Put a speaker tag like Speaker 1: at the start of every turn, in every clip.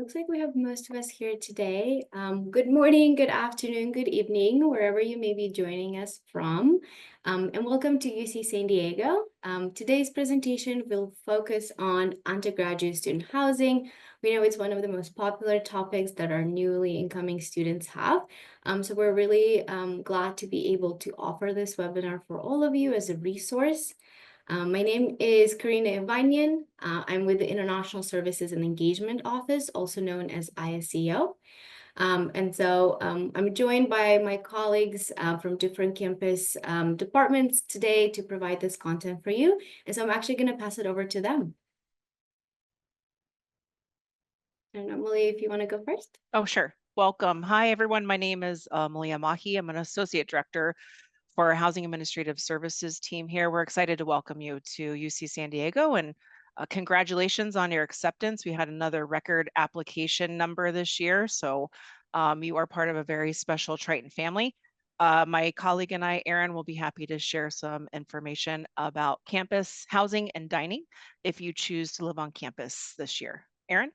Speaker 1: looks like we have most of us here today. Good morning, good afternoon, good evening, wherever you may be joining us from. And welcome to UC San Diego. Today's presentation will focus on undergraduate student housing. We know it's one of the most popular topics that our newly incoming students have. So we're really glad to be able to offer this webinar for all of you as a resource. My name is Karina Ivanian. I'm with the International Services and Engagement Office, also known as ISEO. I'm joined by my colleagues from different campus departments today to provide this content for you. And so I'm actually going to pass it over to them. And Emily, if you want to go first.
Speaker 2: Oh, sure. Welcome. Hi, everyone. My name is Malia Mahi. I'm an associate director for our Housing Administrative Services team here. We're excited to welcome you to UC San Diego and congratulations on your acceptance. We had another record application number this year, so you are part of a very special Triton family. My colleague and I, Erin, will be happy to share some information about campus housing and dining if you choose to live on campus this year. Erin?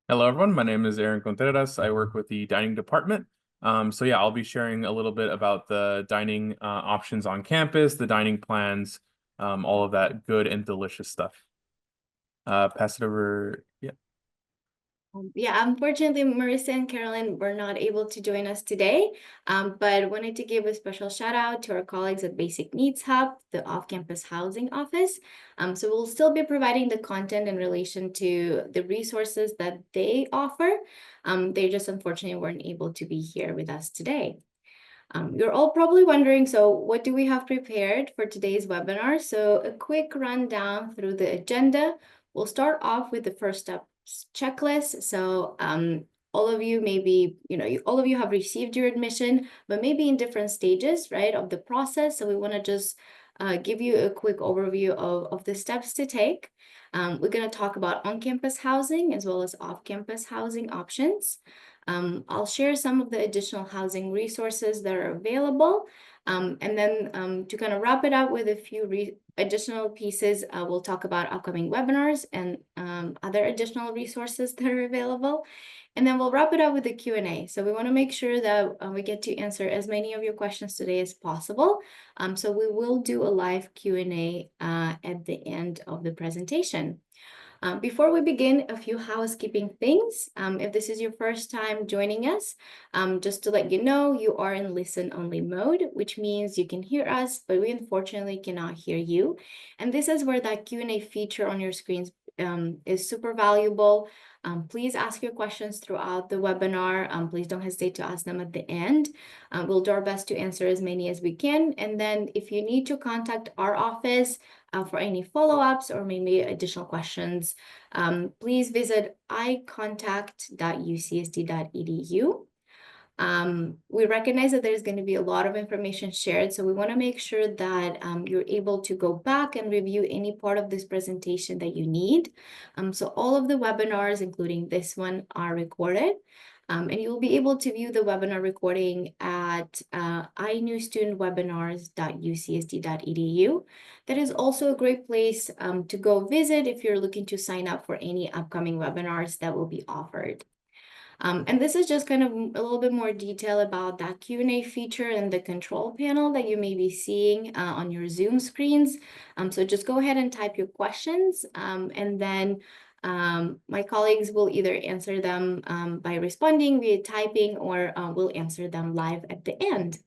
Speaker 3: Hello, everyone. My name is Aaron Contreras. I work with the dining department. I'll be sharing a little bit about the dining options on campus, the dining plans, all of that good and delicious stuff. Pass it over.
Speaker 1: Unfortunately, Marissa and Carolyn were not able to join us today, but wanted to give a special shout out to our colleagues at Basic Needs Hub, the off-campus housing office. So we'll still be providing the content in relation to the resources that they offer. They just unfortunately weren't able to be here with us today. You're all probably wondering, so what do we have prepared for today's webinar? So a quick rundown through the agenda. We'll start off with the first step checklist. So all of you all of you have received your admission, but maybe in different stages, right, of the process. So we want to just give you a quick overview of the steps to take. We're going to talk about on-campus housing as well as off-campus housing options. I'll share some of the additional housing resources that are available. To kind of wrap it up with a few additional pieces, we'll talk about upcoming webinars and other additional resources that are available. And then we'll wrap it up with a Q&A. So we want to make sure that we get to answer as many of your questions today as possible. So we will do a live Q&A at the end of the presentation. Before we begin, a few housekeeping things. If this is your first time joining us, just to let you know, you are in listen-only mode, which means you can hear us, but we unfortunately cannot hear you. And this is where that Q&A feature on your screens is super valuable. Please ask your questions throughout the webinar. Please don't hesitate to ask them at the end. We'll do our best to answer as many as we can. And then if you need to contact our office for any follow-ups or maybe additional questions, please visit icontact.ucsd.edu. We recognize that there's going to be a lot of information shared, so we want to make sure that you're able to go back and review any part of this presentation that you need. So all of the webinars, including this one, are recorded. And you'll be able to view the webinar recording at inewstudentwebinars.ucsd.edu. That is also a great place to go visit if you're looking to sign up for any upcoming webinars that will be offered. And this is just kind of a little bit more detail about that Q&A feature and the control panel that you may be seeing on your Zoom screens. So just go ahead and type your questions, and then my colleagues will either answer them by responding via typing, or we'll answer them live at the end.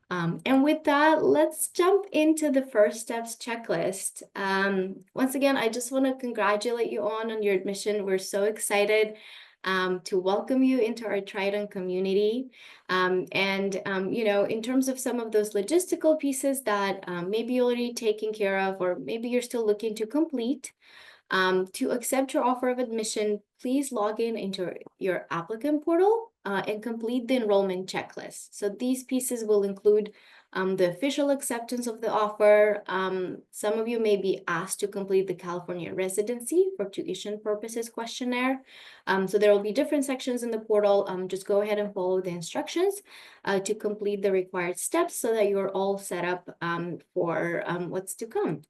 Speaker 1: And with that, let's jump into the first steps checklist. Once again, I just want to congratulate you on your admission. We're so excited to welcome you into our Triton community. In terms of some of those logistical pieces that maybe you're already taken care of, or maybe you're still looking to complete, to accept your offer of admission, please log in into your applicant portal and complete the enrollment checklist. So these pieces will include the official acceptance of the offer. Some of you may be asked to complete the California residency for tuition purposes questionnaire. So there will be different sections in the portal. Just go ahead and follow the instructions to complete the required steps so that you're all set up for what's to come.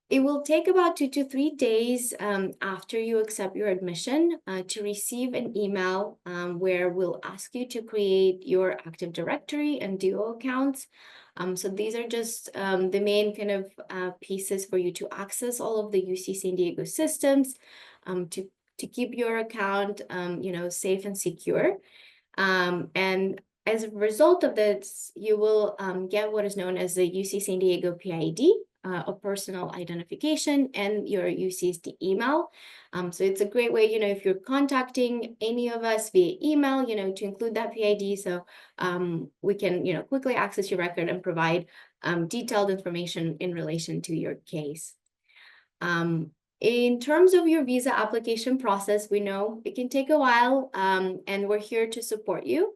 Speaker 1: It will take about 2 to 3 days after you accept your admission to receive an email where we'll ask you to create your Active Directory and Duo accounts. So these are just the main kind of pieces for you to access all of the UC San Diego systems to keep your account, safe and secure. And as a result of this, you will get what is known as the UC San Diego PID, a personal identification, and your UCSD email. So it's a great way, if you're contacting any of us via email, to include that PID, so we can, quickly access your record and provide detailed information in relation to your case. In terms of your visa application process, we know it can take a while, and we're here to support you.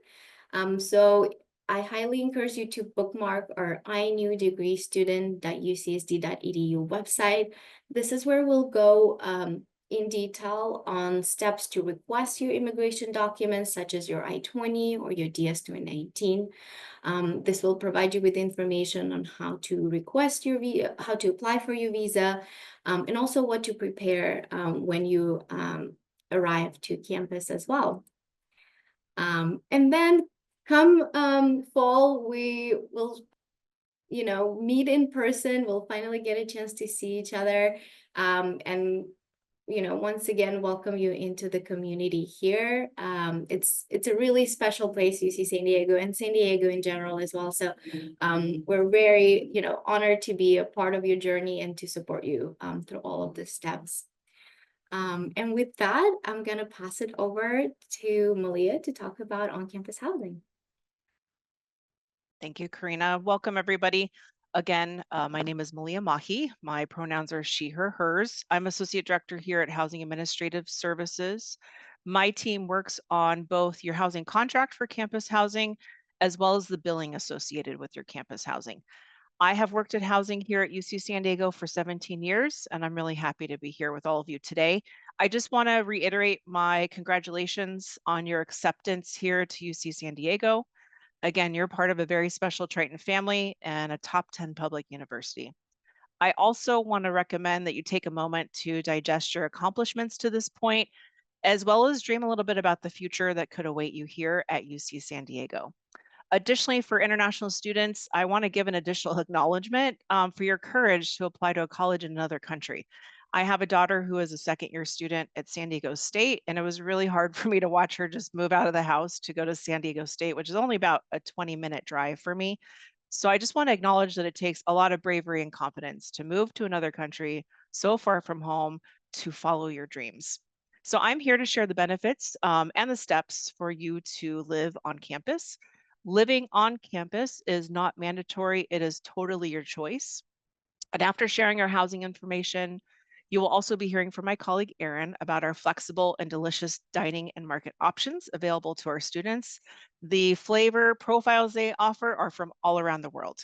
Speaker 1: So I highly encourage you to bookmark our inewdegreestudent.ucsd.edu website. This is where we'll go in detail on steps to request your immigration documents, such as your I-20 or your DS-219. This will provide you with information on how to request your visa, how to apply for your visa, and also what to prepare when you arrive to campus as well. And then come fall, we will, meet in person. We'll finally get a chance to see each other. And, once again, welcome you into the community here. It's a really special place, UC San Diego, and San Diego in general as well. So we're very, honored to be a part of your journey and to support you through all of the steps. And with that, I'm going to pass it over to Malia to talk about on-campus housing.
Speaker 2: Thank you, Karina. Welcome, everybody. Again, my name is Malia Mahi. My pronouns are she, her, hers. I'm Associate Director here at Housing Administrative Services. My team works on both your housing contract for campus housing, as well as the billing associated with your campus housing. I have worked at housing here at UC San Diego for 17 years, and I'm really happy to be here with all of you today. I just want to reiterate my congratulations on your acceptance here to UC San Diego. Again, you're part of a very special Triton family and a top 10 public university. I also want to recommend that you take a moment to digest your accomplishments to this point, as well as dream a little bit about the future that could await you here at UC San Diego. Additionally, for international students, I want to give an additional acknowledgement for your courage to apply to a college in another country. I have a daughter who is a second-year student at San Diego State, and it was really hard for me to watch her just move out of the house to go to San Diego State, which is only about a 20-minute drive for me. So I just want to acknowledge that it takes a lot of bravery and confidence to move to another country so far from home to follow your dreams. So I'm here to share the benefits and the steps for you to live on campus. Living on campus is not mandatory. It is totally your choice. And after sharing our housing information, you will also be hearing from my colleague, Erin, about our flexible and delicious dining and market options available to our students. The flavor profiles they offer are from all around the world.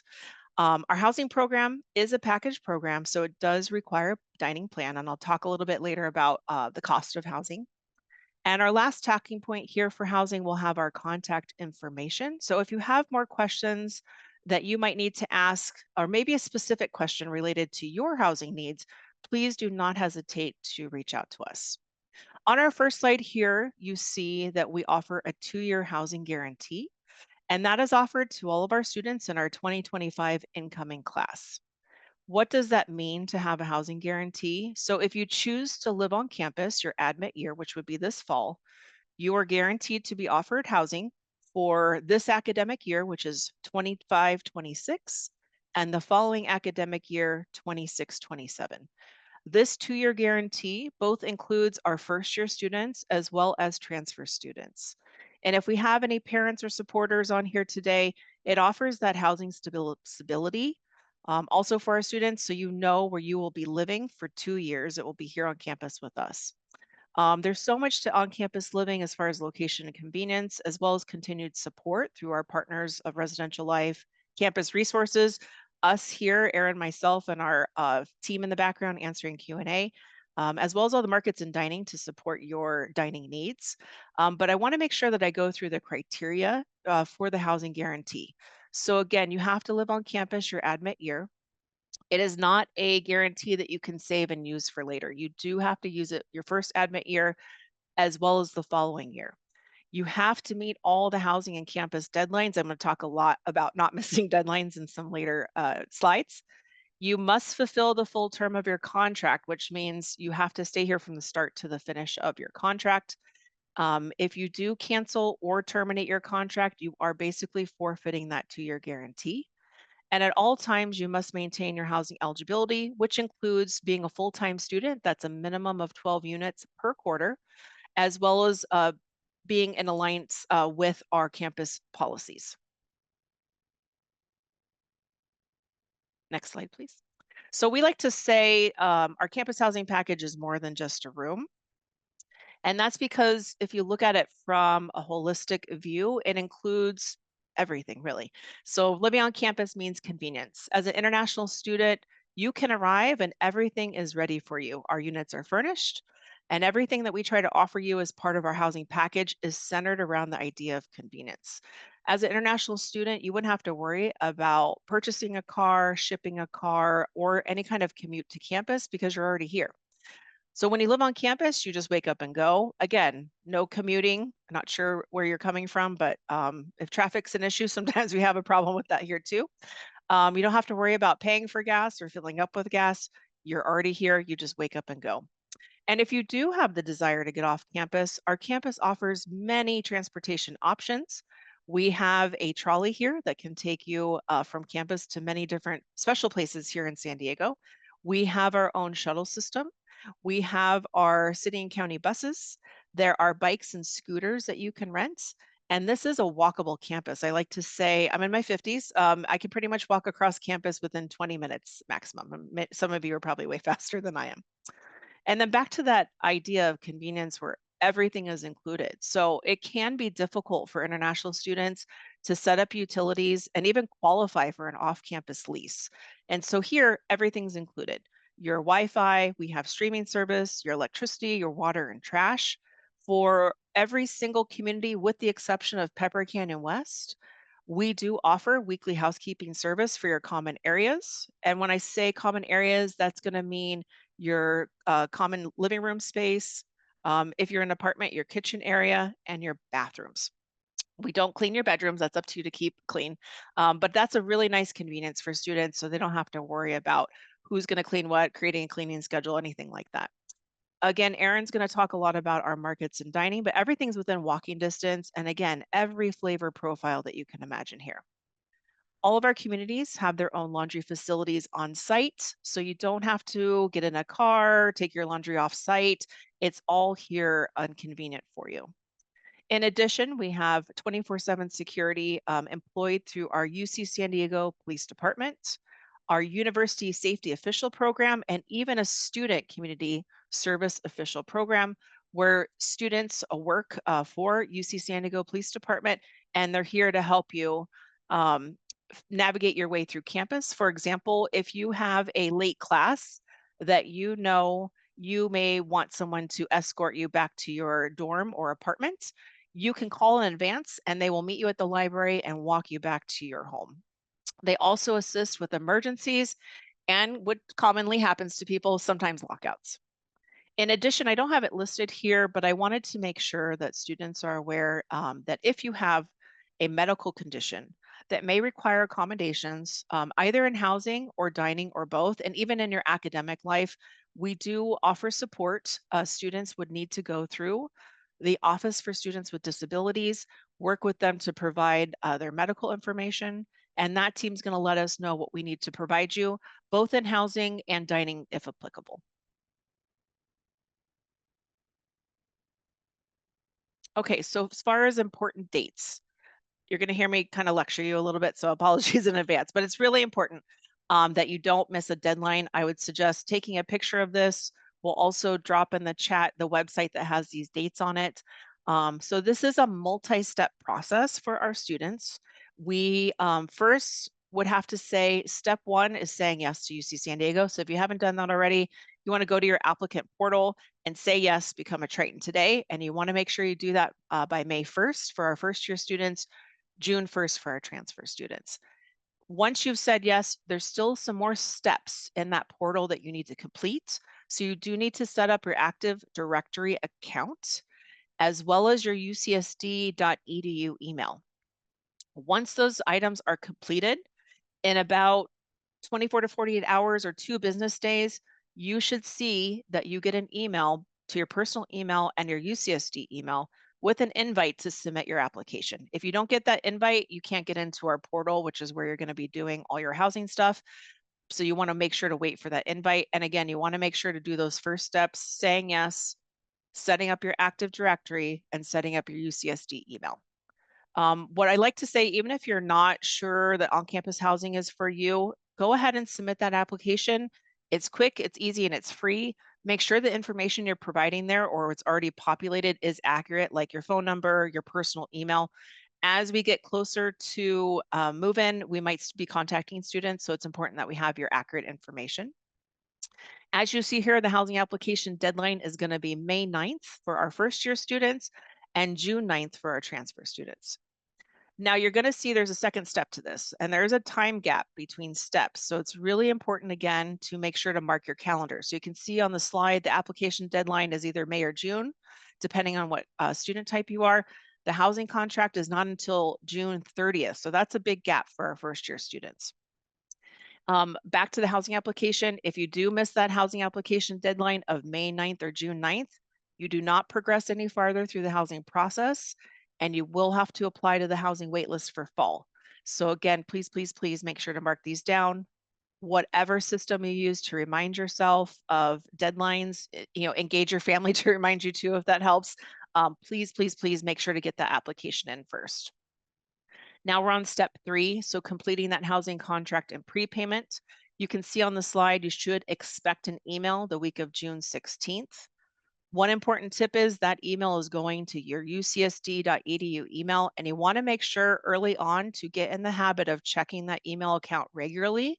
Speaker 2: Our housing program is a package program, so it does require a dining plan, and I'll talk a little bit later about the cost of housing. And our last talking point here for housing will have our contact information. So if you have more questions that you might need to ask, or maybe a specific question related to your housing needs, please do not hesitate to reach out to us. On our first slide here, you see that we offer a 2-year housing guarantee, and that is offered to all of our students in our 2025 incoming class. What does that mean to have a housing guarantee? So if you choose to live on campus your admit year, which would be this fall, you are guaranteed to be offered housing for this academic year, which is 25-26, and the following academic year, 26-27. This 2-year guarantee both includes our first-year students as well as transfer students. And if we have any parents or supporters on here today, it offers that housing stability also for our students, so you know where you will be living for 2 years. It will be here on campus with us. There's so much to on-campus living as far as location and convenience, as well as continued support through our partners of Residential Life, campus resources, us here, Erin, myself, and our team in the background answering Q&A, as well as all the markets and dining to support your dining needs. But I want to make sure that I go through the criteria for the housing guarantee. So again, you have to live on campus your admit year. It is not a guarantee that you can save and use for later. You do have to use it your first admit year as well as the following year. You have to meet all the housing and campus deadlines. I'm going to talk a lot about not missing deadlines in some later slides. You must fulfill the full term of your contract, which means you have to stay here from the start to the finish of your contract. If you do cancel or terminate your contract, you are basically forfeiting that 2-year guarantee. And at all times, you must maintain your housing eligibility, which includes being a full-time student. That's a minimum of 12 units per quarter, as well as being in alliance with our campus policies. Next slide, please. So we like to say our campus housing package is more than just a room. And that's because if you look at it from a holistic view, it includes everything really. So living on campus means convenience. As an international student, you can arrive and everything is ready for you. Our units are furnished, and everything that we try to offer you as part of our housing package is centered around the idea of convenience. As an international student, you wouldn't have to worry about purchasing a car, shipping a car, or any kind of commute to campus because you're already here. So when you live on campus, you just wake up and go. Again, no commuting. I'm not sure where you're coming from, but if traffic's an issue, sometimes we have a problem with that here too. You don't have to worry about paying for gas or filling up with gas. You're already here. You just wake up and go. And if you do have the desire to get off campus, our campus offers many transportation options. We have a trolley here that can take you from campus to many different special places here in San Diego. We have our own shuttle system. We have our city and county buses. There are bikes and scooters that you can rent. And this is a walkable campus. I like to say, I'm in my 50s. I can pretty much walk across campus within 20 minutes maximum. Some of you are probably way faster than I am. And then back to that idea of convenience where everything is included. So it can be difficult for international students to set up utilities and even qualify for an off campus lease. And so here, everything's included. Your Wi Fi, we have streaming service, your electricity, your water, and trash. For every single community, with the exception of Pepper Canyon West, we do offer weekly housekeeping service for your common areas. And when I say common areas, that's going to mean your common living room space, if you're in an apartment, your kitchen area, and your bathrooms. We don't clean your bedrooms. That's up to you to keep clean. But that's a really nice convenience for students so they don't have to worry about who's going to clean what, creating a cleaning schedule, anything like that. Again, Erin's going to talk a lot about our markets and dining, but everything's within walking distance. And again, every flavor profile that you can imagine here. All of our communities have their own laundry facilities on site, so you don't have to get in a car, take your laundry off site. It's all here and convenient for you. In addition, we have 24/7 security employed through our UC San Diego Police Department, our University Safety Official Program, and even a student community service official program where students work for UC San Diego Police Department, and they're here to help you um, navigate your way through campus. For example, if you have a late class that you know you may want someone to escort you back to your dorm or apartment, you can call in advance and they will meet you at the library and walk you back to your home. They also assist with emergencies and what commonly happens to people, sometimes lockouts. In addition, I don't have it listed here, but I wanted to make sure that students are aware that if you have a medical condition that may require accommodations, either in housing or dining or both, and even in your academic life, we do offer support. Students would need to go through the Office for Students with Disabilities, work with them to provide their medical information, and that team's going to let us know what we need to provide you, both in housing and dining if applicable. Okay, so as far as important dates, you're going to hear me kind of lecture you a little bit, so apologies in advance, but it's really important that you don't miss a deadline. I would suggest taking a picture of this. We'll also drop in the chat the website that has these dates on it. So this is a multi-step process for our students. We first would have to say step one is saying yes to UC San Diego. So if you haven't done that already, you want to go to your applicant portal and say yes, become a Triton today. And you want to make sure you do that by May 1st for our first year students, June 1st for our transfer students. Once you've said yes, there's still some more steps in that portal that you need to complete. So you do need to set up your Active Directory account as well as your ucsd.edu email. Once those items are completed, in about 24 to 48 hours or 2 business days, you should see that you get an email to your personal email and your UCSD email with an invite to submit your application. If you don't get that invite, you can't get into our portal, which is where you're going to be doing all your housing stuff. So you want to make sure to wait for that invite. And again, you want to make sure to do those first steps, saying yes, setting up your Active Directory, and setting up your UCSD email. What I like to say, even if you're not sure that on-campus housing is for you, go ahead and submit that application. It's quick, it's easy, and it's free. Make sure the information you're providing there or it's already populated is accurate, like your phone number, your personal email. As we get closer to move-in, we might be contacting students, so it's important that we have your accurate information. As you see here, the housing application deadline is going to be May 9th for our first-year students and June 9th for our transfer students. Now you're going to see there's a second step to this, and there's a time gap between steps. So it's really important, again, to make sure to mark your calendar. So you can see on the slide, the application deadline is either May or June, depending on what student type you are. The housing contract is not until June 30th. So that's a big gap for our first year students. Back to the housing application. If you do miss that housing application deadline of May 9th or June 9th, you do not progress any farther through the housing process, and you will have to apply to the housing waitlist for fall. So again, please, please, please make sure to mark these down. Whatever system you use to remind yourself of deadlines, engage your family to remind you too, if that helps. Please, please, please make sure to get that application in first. Now we're on step 3, so completing that housing contract and prepayment. You can see on the slide, you should expect an email the week of June 16th. One important tip is that email is going to your ucsd.edu email, and you want to make sure early on to get in the habit of checking that email account regularly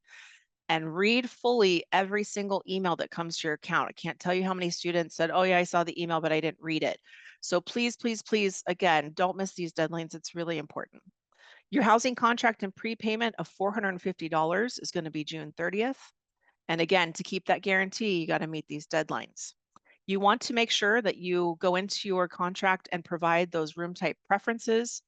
Speaker 2: and read fully every single email that comes to your account. I can't tell you how many students said, oh yeah, I saw the email, but I didn't read it. So please, please, please, again, don't miss these deadlines. It's really important. Your housing contract and prepayment of $450 is going to be June 30th. And again, to keep that guarantee, you got to meet these deadlines. You want to make sure that you go into your contract and provide those room type preferences.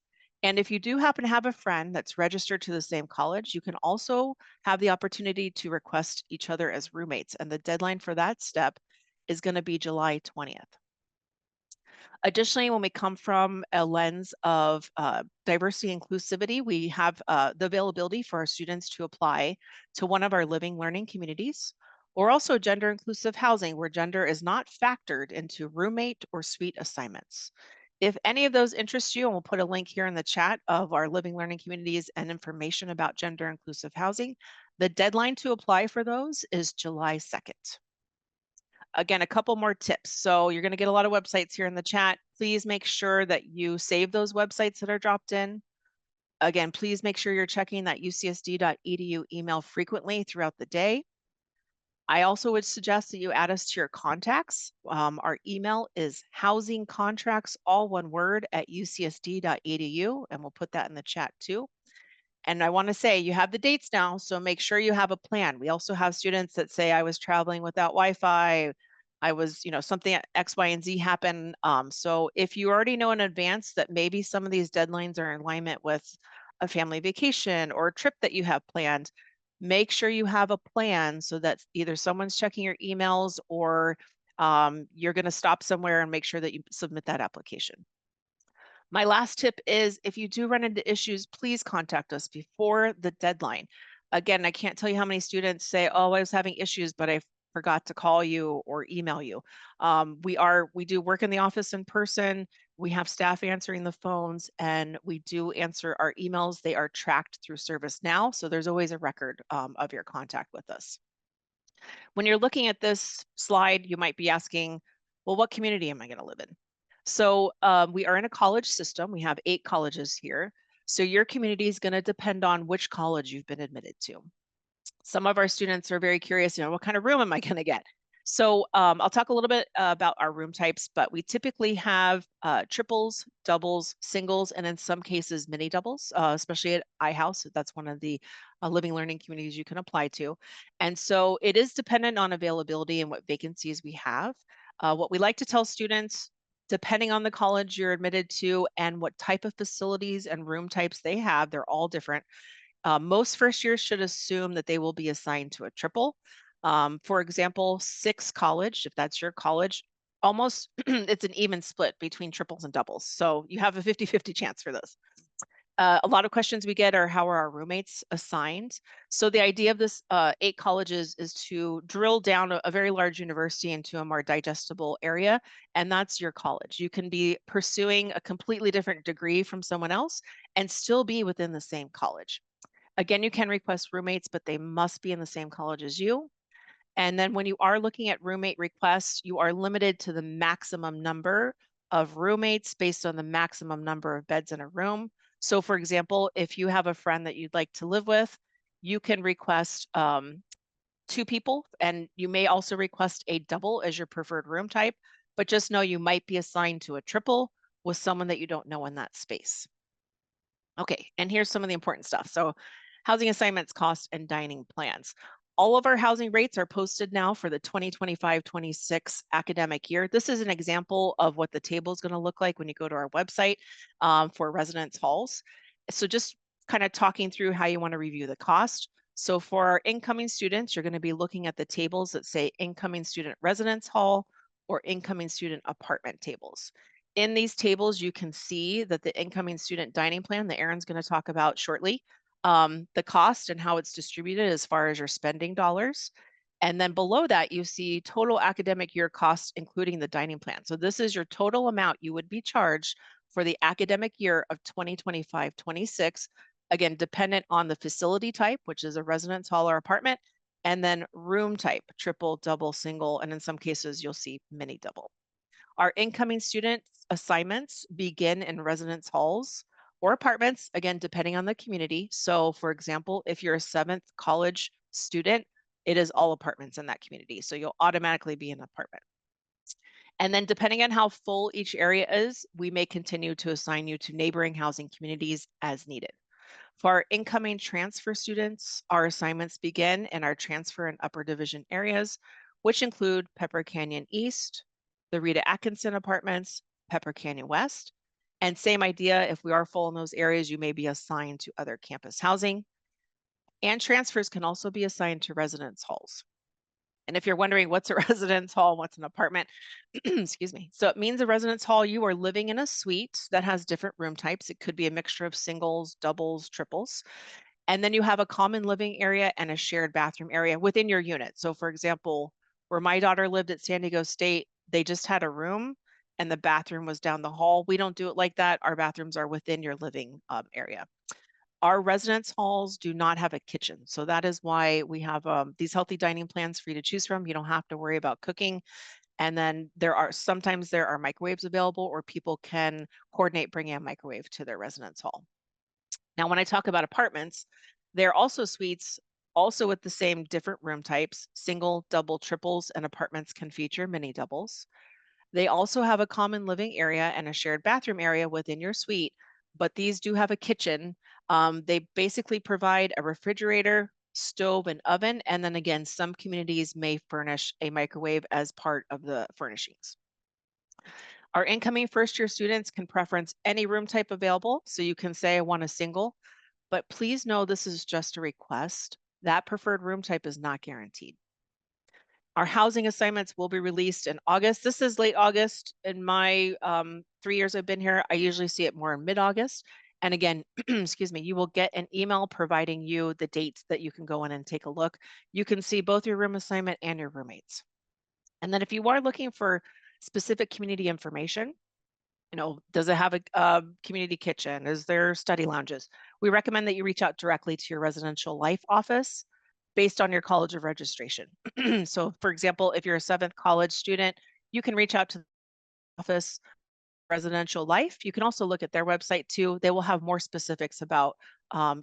Speaker 2: And if you do happen to have a friend that's registered to the same college, you can also have the opportunity to request each other as roommates. And the deadline for that step is going to be July 20th. Additionally, when we come from a lens of diversity inclusivity, we have the availability for our students to apply to one of our living learning communities, or also gender inclusive housing, where gender is not factored into roommate or suite assignments. If any of those interest you, and we'll put a link here in the chat of our living learning communities and information about gender inclusive housing, the deadline to apply for those is July 2nd. Again, a couple more tips. So you're going to get a lot of websites here in the chat. Please make sure that you save those websites that are dropped in. Again, please make sure you're checking that ucsd.edu email frequently throughout the day. I also would suggest that you add us to your contacts. Our email is housingcontracts, all one word, at ucsd.edu, and we'll put that in the chat too. And I want to say you have the dates now, so make sure you have a plan. We also have students that say, I was traveling without Wi-Fi, I was, something X, Y, and Z happened. So if you already know in advance that maybe some of these deadlines are in alignment with a family vacation or a trip that you have planned, make sure you have a plan so that either someone's checking your emails or you're going to stop somewhere and make sure that you submit that application. My last tip is if you do run into issues, please contact us before the deadline. Again, I can't tell you how many students say, oh, I was having issues, but I forgot to call you or email you. We do work in the office in person. We have staff answering the phones, and we do answer our emails. They are tracked through ServiceNow, so there's always a record of your contact with us. When you're looking at this slide, you might be asking, well, what community am I going to live in? So we are in a college system. We have 8 colleges here. So your community is going to depend on which college you've been admitted to. Some of our students are very curious, what kind of room am I going to get? So I'll talk a little bit about our room types, but we typically have triples, doubles, singles, and in some cases mini doubles, especially at iHouse. That's one of the living learning communities you can apply to. And so it is dependent on availability and what vacancies we have. What we like to tell students, depending on the college you're admitted to and what type of facilities and room types they have, they're all different. Most first years should assume that they will be assigned to a triple. For example, 6 college, if that's your college, almost it's an even split between triples and doubles. So you have a 50-50 chance for this. A lot of questions we get are how are our roommates assigned? So the idea of this 8 colleges is to drill down a very large university into a more digestible area, and that's your college. You can be pursuing a completely different degree from someone else and still be within the same college. Again, you can request roommates, but they must be in the same college as you. And then when you are looking at roommate requests, you are limited to the maximum number of roommates based on the maximum number of beds in a room. So for example, if you have a friend that you'd like to live with, you can request 2 people, and you may also request a double as your preferred room type, but just know you might be assigned to a triple with someone that you don't know in that space. Okay, and here's some of the important stuff. So housing assignments, cost, and dining plans. All of our housing rates are posted now for the 2025-26 academic year. This is an example of what the table is going to look like when you go to our website for residence halls. So just kind of talking through how you want to review the cost. So for our incoming students, you're going to be looking at the tables that say incoming student residence hall or incoming student apartment tables. In these tables, you can see that the incoming student dining plan that Erin's going to talk about shortly, the cost and how it's distributed as far as your spending dollars. And then below that, you see total academic year costs, including the dining plan. So this is your total amount you would be charged for the academic year of 2025-26, again, dependent on the facility type, which is a residence hall or apartment, and then room type, triple, double, single, and in some cases, you'll see mini double. Our incoming student assignments begin in residence halls or apartments, again, depending on the community. So for example, if you're a 7th college student, it is all apartments in that community. So you'll automatically be in an apartment. And then depending on how full each area is, we may continue to assign you to neighboring housing communities as needed. For our incoming transfer students, our assignments begin in our transfer and upper division areas, which include Pepper Canyon East, the Rita Atkinson Apartments, Pepper Canyon West. And same idea, if we are full in those areas, you may be assigned to other campus housing. And transfers can also be assigned to residence halls. And if you're wondering what's a residence hall, what's an apartment, excuse me. So it means a residence hall, you are living in a suite that has different room types. It could be a mixture of singles, doubles, triples. And then you have a common living area and a shared bathroom area within your unit. So for example, where my daughter lived at San Diego State, they just had a room and the bathroom was down the hall. We don't do it like that. Our bathrooms are within your living area. Our residence halls do not have a kitchen. So that is why we have these healthy dining plans for you to choose from. You don't have to worry about cooking. And then sometimes there are microwaves available, or people can coordinate bringing a microwave to their residence hall. Now, when I talk about apartments, they're also suites, also with the same different room types. Single, double, triples, and apartments can feature mini doubles. They also have a common living area and a shared bathroom area within your suite, but these do have a kitchen. They basically provide a refrigerator, stove, and oven. And then again, some communities may furnish a microwave as part of the furnishings. Our incoming first year students can preference any room type available. So you can say, I want a single, but please know this is just a request. That preferred room type is not guaranteed. Our housing assignments will be released in August. This is late August. In my 3 years I've been here, I usually see it more in mid-August. And again, excuse me, you will get an email providing you the dates that you can go in and take a look. You can see both your room assignment and your roommates. And then if you are looking for specific community information, does it have a community kitchen? Is there study lounges? We recommend that you reach out directly to your residential life office based on your college of registration. So for example, if you're a 7th college student, you can reach out to the office residential life. You can also look at their website too. They will have more specifics about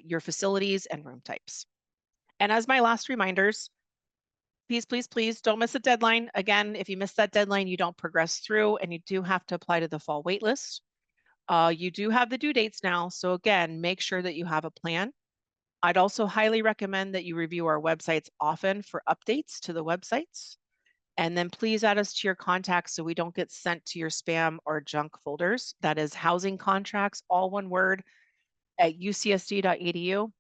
Speaker 2: your facilities and room types. And as my last reminders, please don't miss a deadline. Again, if you miss that deadline, you don't progress through, and you do have to apply to the fall wait list. You do have the due dates now. So again, make sure that you have a plan. I'd also highly recommend that you review our websites often for updates to the websites. And then please add us to your contacts so we don't get sent to your spam or junk folders. That is housing contracts, all one word, at ucsd.edu.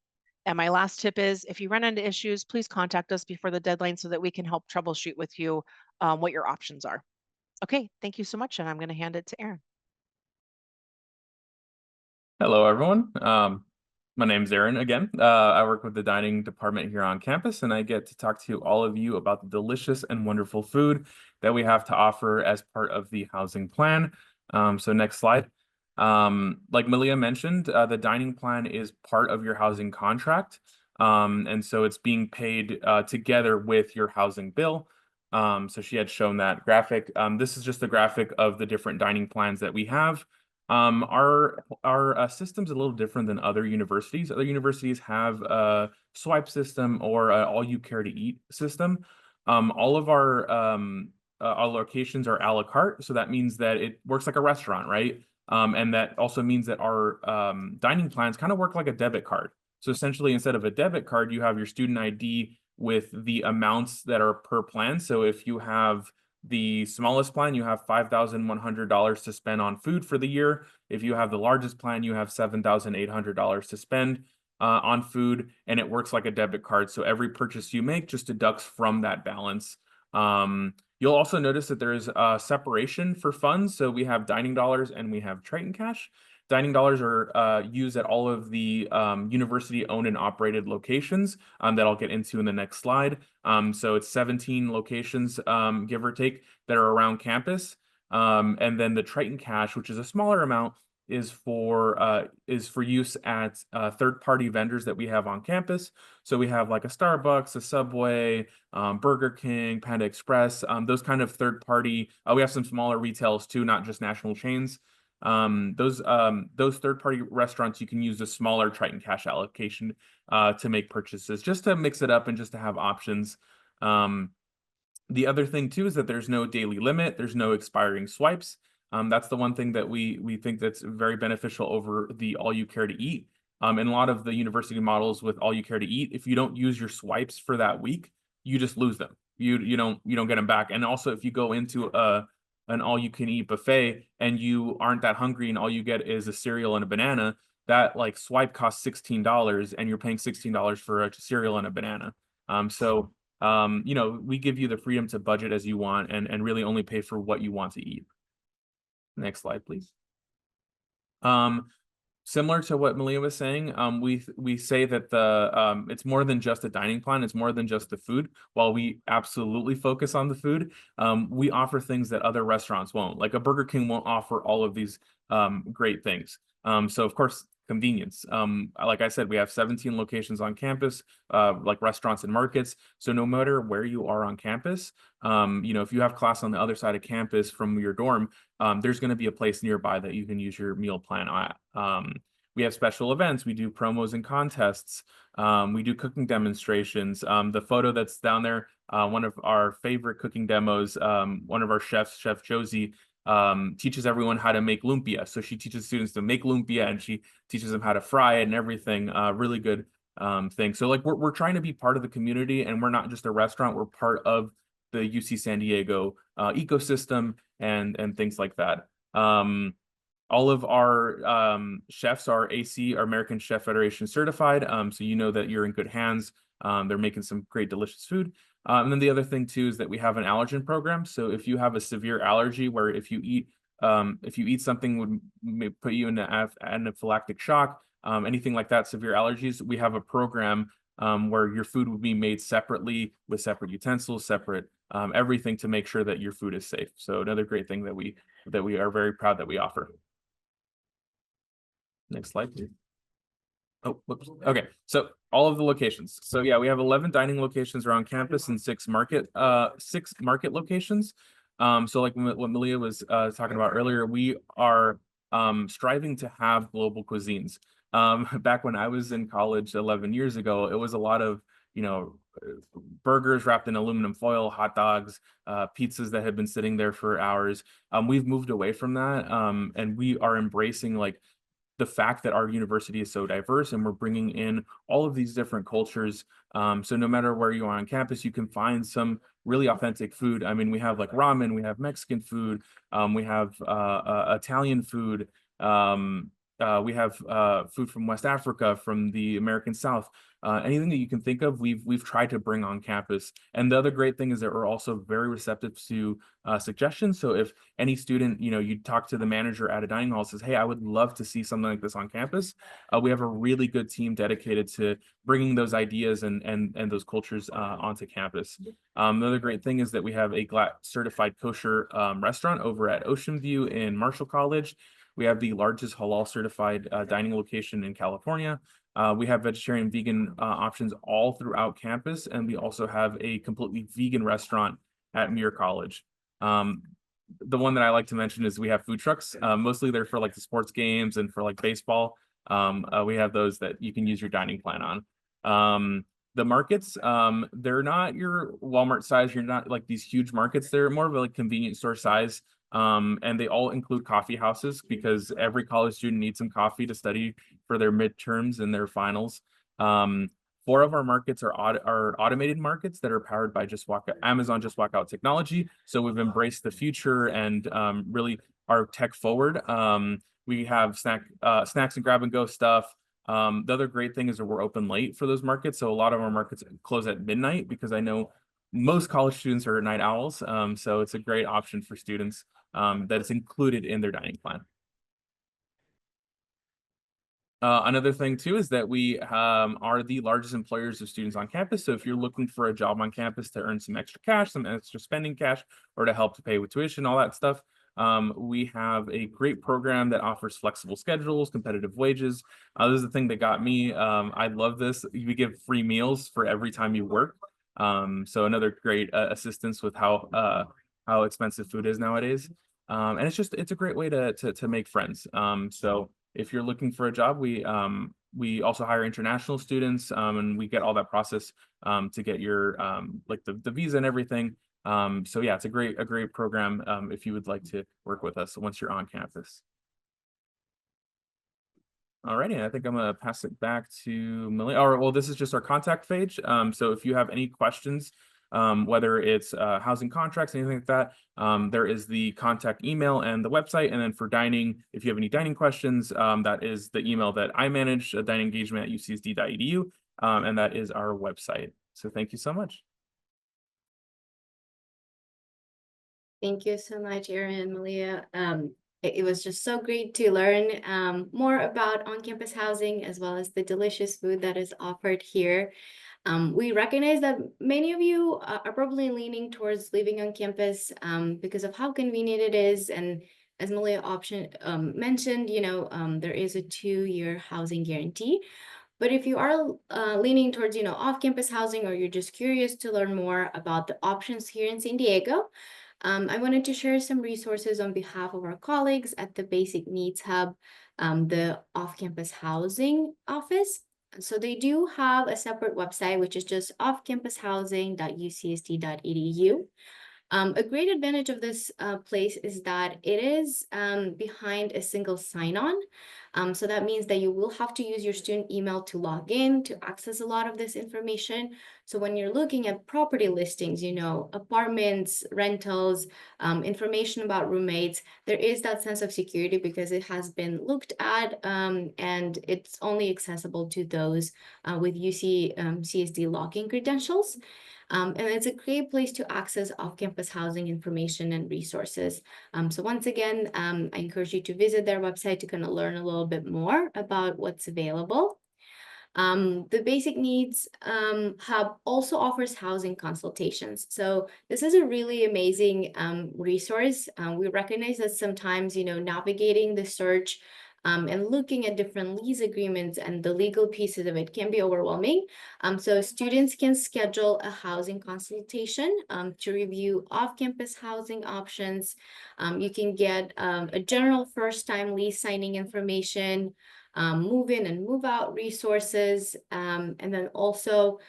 Speaker 2: And my last tip is, if you run into issues, please contact us before the deadline so that we can help troubleshoot with you what your options are. Okay, thank you so much. And I'm going to hand it to Aaron.
Speaker 3: Hello, everyone. My name's Aaron again. I work with the dining department here on campus, and I get to talk to all of you about the delicious and wonderful food that we have to offer as part of the housing plan. So next slide. Like Malia mentioned, the dining plan is part of your housing contract. And so it's being paid together with your housing bill. So she had shown that graphic. This is just a graphic of the different dining plans that we have. Our system's a little different than other universities. Other universities have a swipe system or a all you care to eat system. All of our locations are a la carte, so that means that it works like a restaurant, right? And that also means that our dining plans kind of work like a debit card. So essentially, instead of a debit card, you have your student ID with the amounts that are per plan. So if you have the smallest plan, you have $5,100 to spend on food for the year. If you have the largest plan, you have $7,800 to spend on food, and it works like a debit card. So every purchase you make just deducts from that balance. You'll also notice that there is a separation for funds. So we have dining dollars and we have Triton cash. Dining dollars are used at all of the university-owned and operated locations that I'll get into in the next slide. So it's 17 locations, give or take, that are around campus. And then the Triton cash, which is a smaller amount, is for use at third-party vendors that we have on campus. So we have like a Starbucks, a Subway, Burger King, Panda Express, those kind of third-party. We have some smaller retails too, not just national chains. Those third-party restaurants, you can use a smaller Triton cash allocation to make purchases, just to mix it up and just to have options. The other thing too is that there's no daily limit, there's no expiring swipes. That's the one thing that we think that's very beneficial over the all you care to eat. In a lot of the university models with all you care to eat, if you don't use your swipes for that week, you just lose them. You don't get them back. And also, if you go into an all you can eat buffet and you aren't that hungry and all you get is a cereal and a banana, that like swipe costs $16 and you're paying $16 for a cereal and a banana. We give you the freedom to budget as you want and really only pay for what you want to eat. Next slide, please. Similar to what Malia was saying, we say that it's more than just a dining plan, it's more than just the food. While we absolutely focus on the food, we offer things that other restaurants won't. Like a Burger King won't offer all of these great things. So of course, convenience. Like I said, we have 17 locations on campus, like restaurants and markets. So no matter where you are on campus, if you have class on the other side of campus from your dorm, there's going to be a place nearby that you can use your meal plan at. We have special events. We do promos and contests. We do cooking demonstrations. The photo that's down there, one of our favorite cooking demos, one of our chefs, Chef Josie, teaches everyone how to make lumpia. So she teaches students to make lumpia and she teaches them how to fry it and everything. Really good thing. So like we're trying to be part of the community, and we're not just a restaurant. We're part of the UC San Diego ecosystem and things like that. All of our chefs are AC, or American Chef Federation certified, so you know that you're in good hands. They're making some great, delicious food. And then the other thing too is that we have an allergen program. So if you have a severe allergy, where if you eat something may put you in an anaphylactic shock, anything like that, severe allergies, we have a program where your food would be made separately with separate utensils, separate everything to make sure that your food is safe. So another great thing that we are very proud that we offer. Next slide, please. Oh, whoops. Okay, so all of the locations. So yeah, we have 11 dining locations around campus and 6 market locations. So like what Malia was talking about earlier, we are striving to have global cuisines. Back when I was in college 11 years ago, it was a lot of burgers wrapped in aluminum foil, hot dogs, pizzas that had been sitting there for hours. We've moved away from that, and we are embracing like the fact that our university is so diverse, and we're bringing in all of these different cultures. So no matter where you are on campus, you can find some really authentic food. I mean, we have like ramen, we have Mexican food, we have Italian food, we have food from West Africa, from the American South. Anything that you can think of, we've tried to bring on campus. And the other great thing is that we're also very receptive to suggestions. So if any student, you talk to the manager at a dining hall, says, "Hey, I would love to see something like this on campus," we have a really good team dedicated to bringing those ideas and those cultures onto campus. The other great thing is that we have a GLAT certified kosher restaurant over at Ocean View in Marshall College. We have the largest halal certified dining location in California. We have vegetarian, vegan options all throughout campus, and we also have a completely vegan restaurant at Muir College. The one that I like to mention is we have food trucks. Mostly they're for like the sports games and for like baseball. We have those that you can use your dining plan on. The markets, they're not your Walmart size. You're not like these huge markets. They're more of a like convenience store size. And they all include coffee houses because every college student needs some coffee to study for their midterms and their finals. 4 of our markets are automated markets that are powered by Amazon Just Walk Out technology. So we've embraced the future and really are tech forward. We have snacks and grab and go stuff. The other great thing is that we're open late for those markets. So a lot of our markets close at midnight because I know most college students are night owls. So it's a great option for students that is included in their dining plan. Another thing too is that we are the largest employers of students on campus. So if you're looking for a job on campus to earn some extra cash, some extra spending cash, or to help to pay with tuition, all that stuff, we have a great program that offers flexible schedules, competitive wages. This is the thing that got me. I love this. We give free meals for every time you work. So another great assistance with how expensive food is nowadays. And it's a great way to make friends. So if you're looking for a job, we also hire international students, and we get all that process to get your like the visa and everything. So yeah, it's a great program if you would like to work with us once you're on campus. Alrighty, I think I'm gonna pass it back to Millie. Well, this is just our contact page. So if you have any questions, whether it's housing contracts, anything like that, there is the contact email and the website. And then for dining, if you have any dining questions, that is the email that I manage, diningengagement@ucsd.edu, and that is our website. So thank you so much.
Speaker 1: Thank you so much, Aaron and Malia. It was just so great to learn more about on-campus housing as well as the delicious food that is offered here. We recognize that many of you are probably leaning towards living on campus because of how convenient it is. And as Malia mentioned, there is a 2-year housing guarantee. But if you are leaning towards, off-campus housing, or you're just curious to learn more about the options here in San Diego, I wanted to share some resources on behalf of our colleagues at the Basic Needs Hub, the off-campus housing office. So they do have a separate website, which is just offcampushousing.ucsd.edu. A great advantage of this place is that it is behind a single sign-on. So that means that you will have to use your student email to log in to access a lot of this information. So when you're looking at property listings, apartments, rentals, information about roommates, there is that sense of security because it has been looked at and it's only accessible to those with UC CSD login credentials. And it's a great place to access off-campus housing information and resources. So once again, I encourage you to visit their website to kind of learn a little bit more about what's available. The Basic Needs Hub also offers housing consultations. So this is a really amazing resource. We recognize that sometimes, navigating the search and looking at different lease agreements and the legal pieces of it can be overwhelming. So students can schedule a housing consultation to review off-campus housing options. You can get a general first-time lease signing information, move in and move out resources, and then also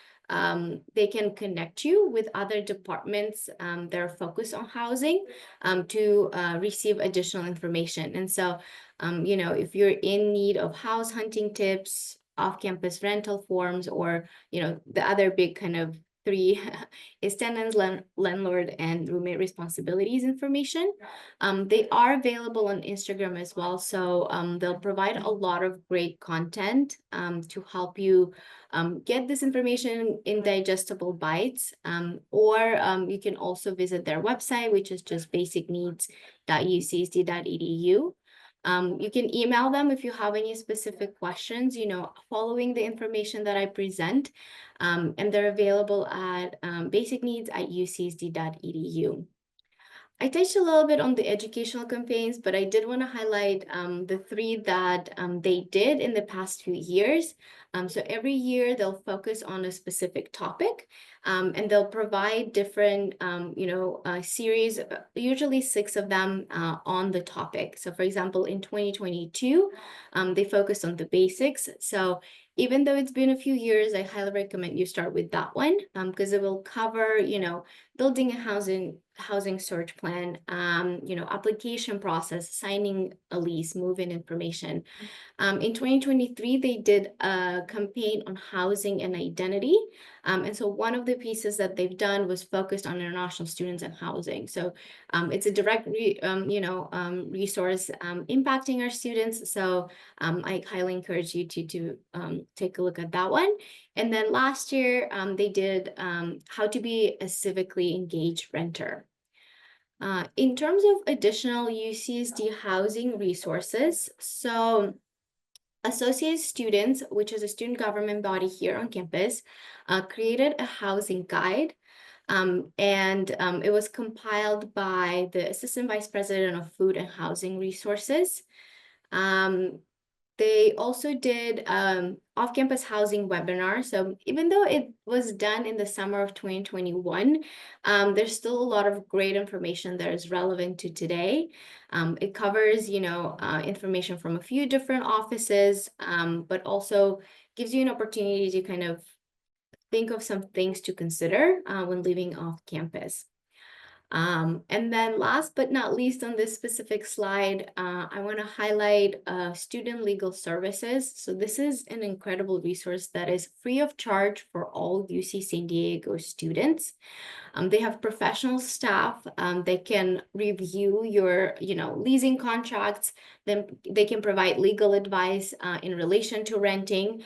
Speaker 1: they can connect you with other departments that are focused on housing to receive additional information. And so, you know, if you're in need of house hunting tips, off-campus rental forms, or, you know, the other big kind of three is tenants, landlord, and roommate responsibilities information. They are available on Instagram as well. So they'll provide a lot of great content to help you get this information in digestible bites. Or you can also visit their website, which is just basicneeds.ucsd.edu. You can email them if you have any specific questions, you know, following the information that I present. And they're available at basicneeds@ucsd.edu. I touched a little bit on the educational campaigns, but I did want to highlight the three that they did in the past few years. So every year they'll focus on a specific topic, and they'll provide different, you know, series, usually 6 of them on the topic. So for example, in 2022, they focused on the basics. So even though it's been a few years, I highly recommend you start with that one because it will cover, you know, building a housing search plan, you know, application process, signing a lease, move-in information. In 2023, they did a campaign on housing and identity. And so one of the pieces that they've done was focused on international students and housing. So it's a direct, you know, resource impacting our students. So I highly encourage you to take a look at that one. And then last year, they did how to be a civically engaged renter. In terms of additional UCSD housing resources, so Associate Students, which is a student government body here on campus, created a housing guide. And it was compiled by the Assistant Vice President of Food and Housing Resources. They also did off-campus housing webinar. So even though it was done in the summer of 2021, there's still a lot of great information that is relevant to today. It covers, you know, information from a few different offices, but also gives you an opportunity to kind of think of some things to consider when living off campus. And then last but not least on this specific slide, I want to highlight student legal services. So this is an incredible resource that is free of charge for all UC San Diego students. They have professional staff. They can review your, you know, leasing contracts. Then they can provide legal advice in relation to renting.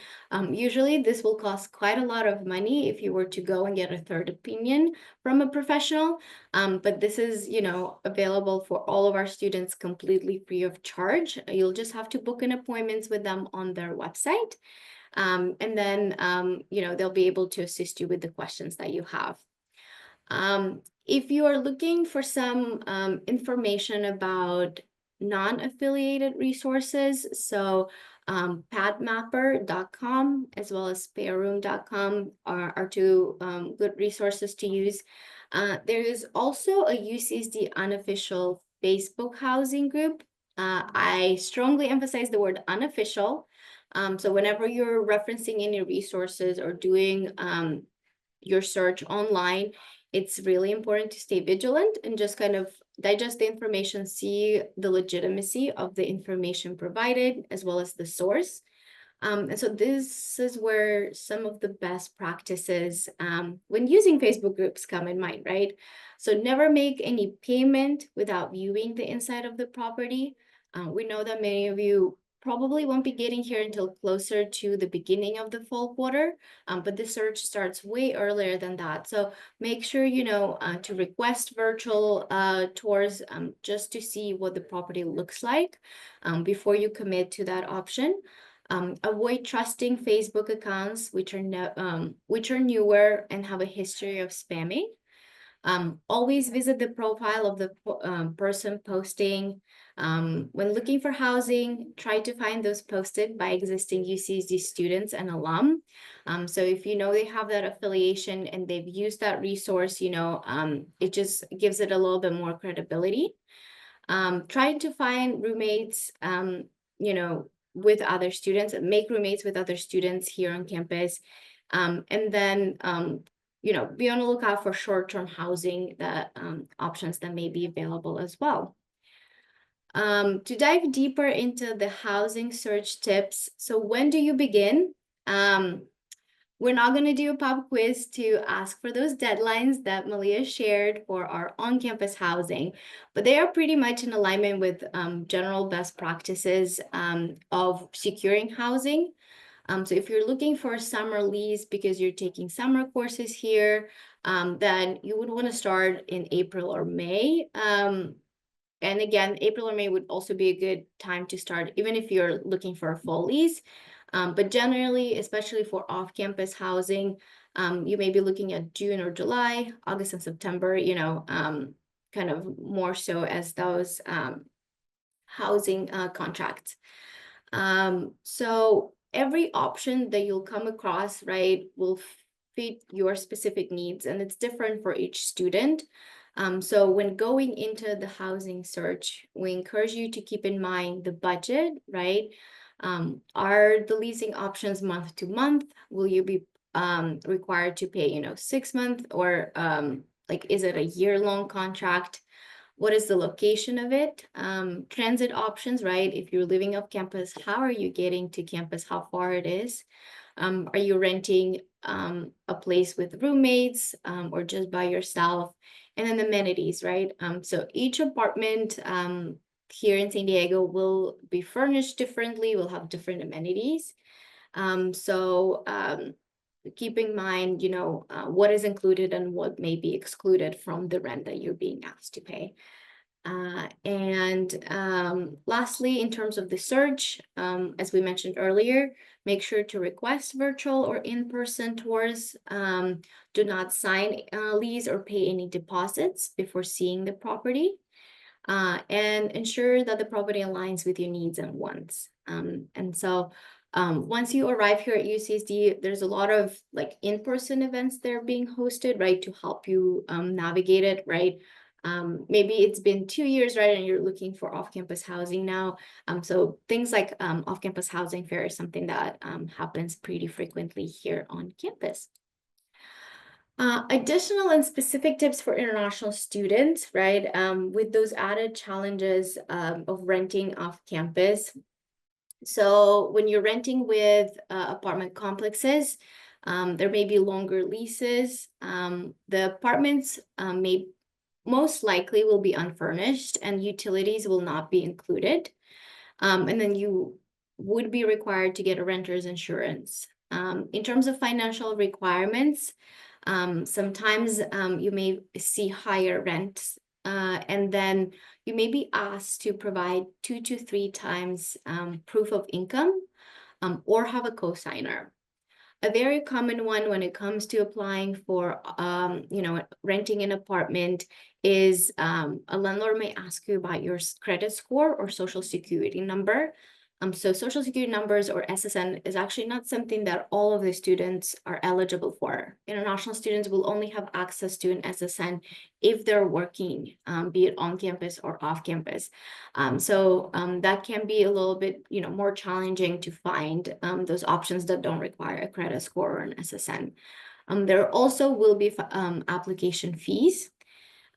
Speaker 1: Usually this will cost quite a lot of money if you were to go and get a third opinion from a professional. But this is, you know, available for all of our students completely free of charge. You'll just have to book an appointment with them on their website. And then, you know, they'll be able to assist you with the questions that you have. If you are looking for some information about non-affiliated resources, so padmapper.com as well as spareroom.com are two good resources to use. There is also a UCSD unofficial Facebook housing group. I strongly emphasize the word unofficial. So whenever you're referencing any resources or doing your search online, it's really important to stay vigilant and just kind of digest the information, see the legitimacy of the information provided, as well as the source. And so this is where some of the best practices when using Facebook groups come in mind, right? So never make any payment without viewing the inside of the property. We know that many of you probably won't be getting here until closer to the beginning of the fall quarter, but the search starts way earlier than that. So make sure, you know, to request virtual tours just to see what the property looks like before you commit to that option. Avoid trusting Facebook accounts, which are newer and have a history of spamming. Always visit the profile of the person posting. When looking for housing, try to find those posted by existing UCSD students and alum. So if you know they have that affiliation and they've used that resource, you know, it just gives it a little bit more credibility. Trying to find roommates, you know, with other students, make roommates with other students here on campus. And then, be on the lookout for short-term housing options that may be available as well. To dive deeper into the housing search tips, so when do you begin? We're not going to do a pop quiz to ask for those deadlines that Malia shared for our on-campus housing, but they are pretty much in alignment with general best practices of securing housing. So if you're looking for a summer lease because you're taking summer courses here, then you would want to start in April or May. And again, April or May would also be a good time to start, even if you're looking for a full lease. But generally, especially for off-campus housing, you may be looking at June or July, August and September, kind of more so as those housing contracts. So every option that you'll come across, right, will fit your specific needs, and it's different for each student. So when going into the housing search, we encourage you to keep in mind the budget, right? Are the leasing options month to month? Will you be required to pay, 6 month, or is it a year-long contract? What is the location of it? Transit options, right? If you're living off campus, how are you getting to campus? How far it is? Are you renting a place with roommates or just by yourself? And then amenities, right? So each apartment here in San Diego will be furnished differently, will have different amenities. Keep in mind, what is included and what may be excluded from the rent that you're being asked to pay. Lastly, in terms of the search, as we mentioned earlier, make sure to request virtual or in-person tours. Do not sign a lease or pay any deposits before seeing the property. And ensure that the property aligns with your needs and wants. Once you arrive here at UCSD, there's a lot of in-person events that are being hosted, right, to help you navigate it, right? Maybe it's been 2 years, right, and you're looking for off-campus housing now. So things like off-campus housing fair is something that happens pretty frequently here on campus. Additional and specific tips for international students, right? With those added challenges of renting off campus. So when you're renting with apartment complexes, there may be longer leases. The apartments most likely will be unfurnished and utilities will not be included. And then you would be required to get a renter's insurance. In terms of financial requirements, sometimes you may see higher rents, and then you may be asked to provide 2 to 3 times proof of income or have a cosigner. A very common one when it comes to applying for, renting an apartment is a landlord may ask you about your credit score or social security number. So social security numbers or SSN is actually not something that all of the students are eligible for. International students will only have access to an SSN if they're working, be it on campus or off campus. That can be a little bit, more challenging to find those options that don't require a credit score or an SSN. There also will be application fees.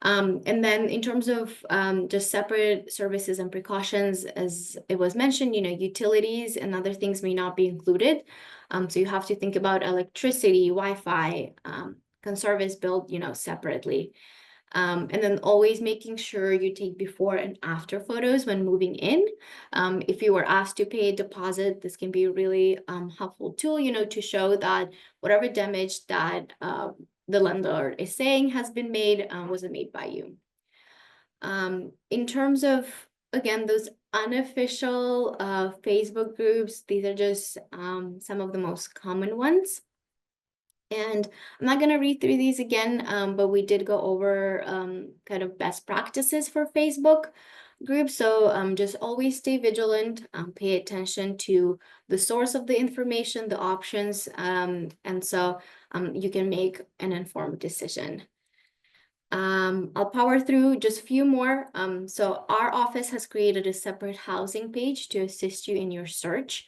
Speaker 1: And then in terms of just separate services and precautions, as it was mentioned, utilities and other things may not be included. So you have to think about electricity, Wi-Fi, service billed, separately. And then always making sure you take before and after photos when moving in. If you were asked to pay a deposit, this can be a really helpful tool, to show that whatever damage that the landlord is saying has been made wasn't made by you. In terms of, again, those unofficial Facebook groups, these are just some of the most common ones. And I'm not going to read through these again, but we did go over kind of best practices for Facebook groups. So just always stay vigilant, pay attention to the source of the information, the options, and so you can make an informed decision. I'll power through just a few more. So our office has created a separate housing page to assist you in your search.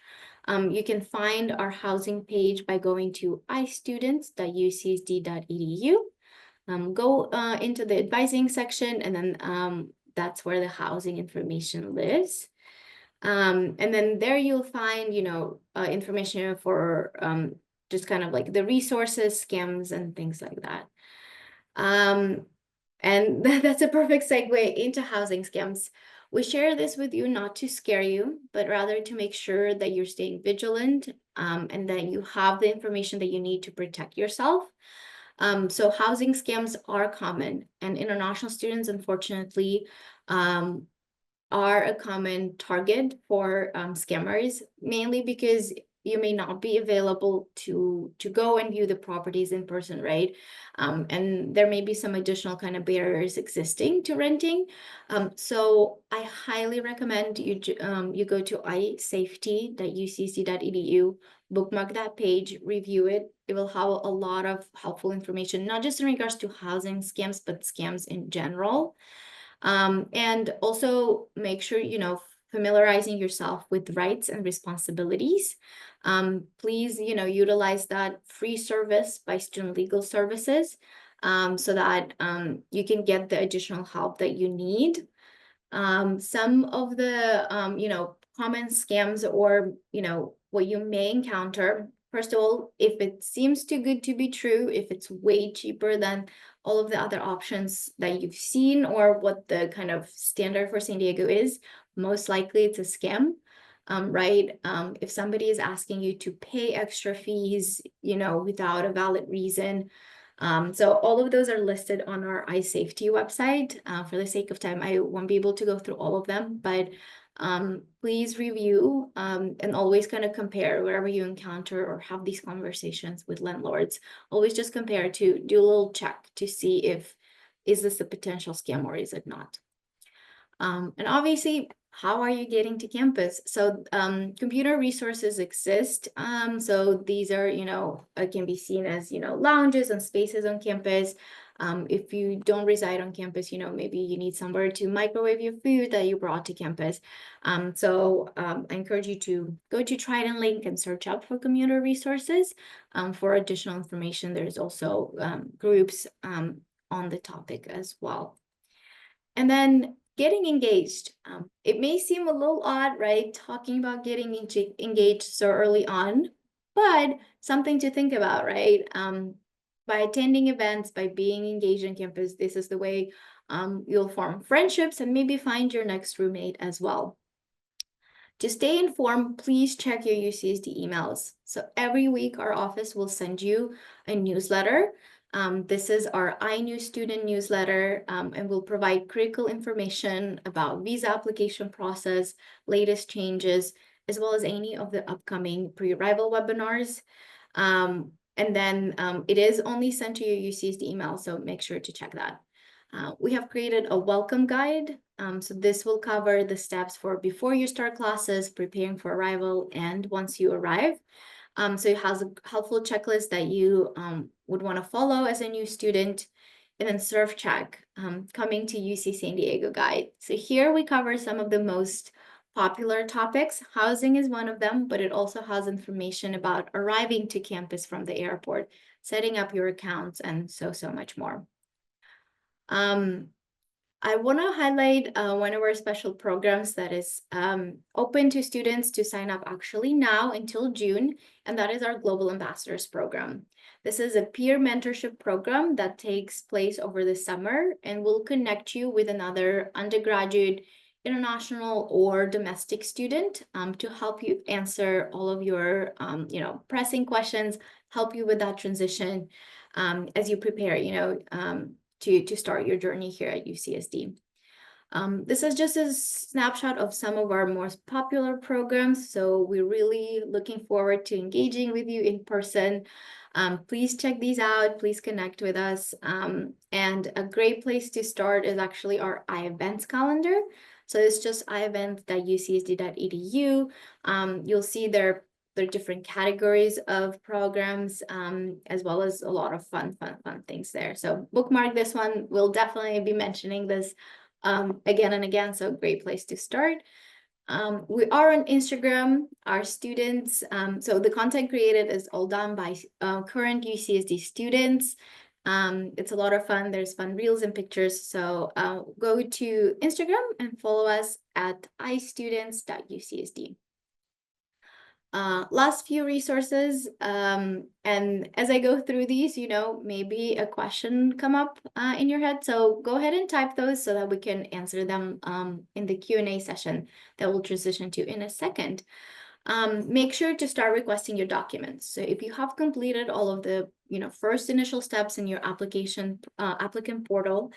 Speaker 1: You can find our housing page by going to istudents.ucsd.edu. Go into the advising section, and then that's where the housing information lives. And then there you'll find, information for just kind of like the resources, scams, and things like that. And that's a perfect segue into housing scams. We share this with you not to scare you, but rather to make sure that you're staying vigilant, and that you have the information that you need to protect yourself. So housing scams are common, and international students, unfortunately, are a common target for scammers, mainly because you may not be available to go and view the properties in person, right? And there may be some additional kind of barriers existing to renting. So I highly recommend you go to isafety.ucc.edu, bookmark that page, review it. It will have a lot of helpful information, not just in regards to housing scams, but scams in general. And also make sure, familiarizing yourself with rights and responsibilities. Please, utilize that free service by Student Legal Services, so that you can get the additional help that you need. Some of the, common scams, or, what you may encounter. First of all, if it seems too good to be true, if it's way cheaper than all of the other options that you've seen, or what the kind of standard for San Diego is, most likely it's a scam, right? If somebody is asking you to pay extra fees, without a valid reason. So all of those are listed on our iSafety website. For the sake of time, I won't be able to go through all of them, but please review and always kind of compare wherever you encounter or have these conversations with landlords. Always just compare, to do a little check to see if, is this a potential scam or is it not? And obviously, how are you getting to campus? So computer resources exist. So these are, can be seen as, lounges and spaces on campus. If you don't reside on campus, maybe you need somewhere to microwave your food that you brought to campus. So I encourage you to go to Trident Link and search out for commuter resources. For additional information, there's also groups on the topic as well. And then getting engaged. It may seem a little odd, right? Talking about getting engaged so early on, but something to think about, right? By attending events, by being engaged on campus, this is the way you'll form friendships and maybe find your next roommate as well. To stay informed, please check your UCSD emails. So every week, our office will send you a newsletter. This is our iNews student newsletter, and will provide critical information about visa application process, latest changes, as well as any of the upcoming pre-arrival webinars. And then it is only sent to your UCSD email, so make sure to check that. We have created a welcome guide. So this will cover the steps for before you start classes, preparing for arrival, and once you arrive. So it has a helpful checklist that you would want to follow as a new student. And then Surf Check, coming to UC San Diego guide. So here we cover some of the most popular topics. Housing is one of them, but it also has information about arriving to campus from the airport, setting up your accounts, and so much more. I want to highlight one of our special programs that is open to students to sign up actually now until June, and that is our Global Ambassadors program. This is a peer mentorship program that takes place over the summer and will connect you with another undergraduate, international, or domestic student to help you answer all of your pressing questions, help you with that transition as you prepare, to start your journey here at UCSD. This is just a snapshot of some of our most popular programs, so we're really looking forward to engaging with you in person. Please check these out, please connect with us. And a great place to start is actually our iEvents calendar. So it's just iEvents.ucsd.edu. You'll see there are different categories of programs, as well as a lot of fun things there. So bookmark this one. We'll definitely be mentioning this again and again, so great place to start. We are on Instagram. Our students, so the content created is all done by current UCSD students. It's a lot of fun. There's fun reels and pictures. So go to Instagram and follow us at istudents.ucsd. Last few resources, and as I go through these, maybe a question come up in your head, so go ahead and type those so that we can answer them in the Q&A session that we'll transition to in a second. Make sure to start requesting your documents. So if you have completed all of the first initial steps in your applicant portal,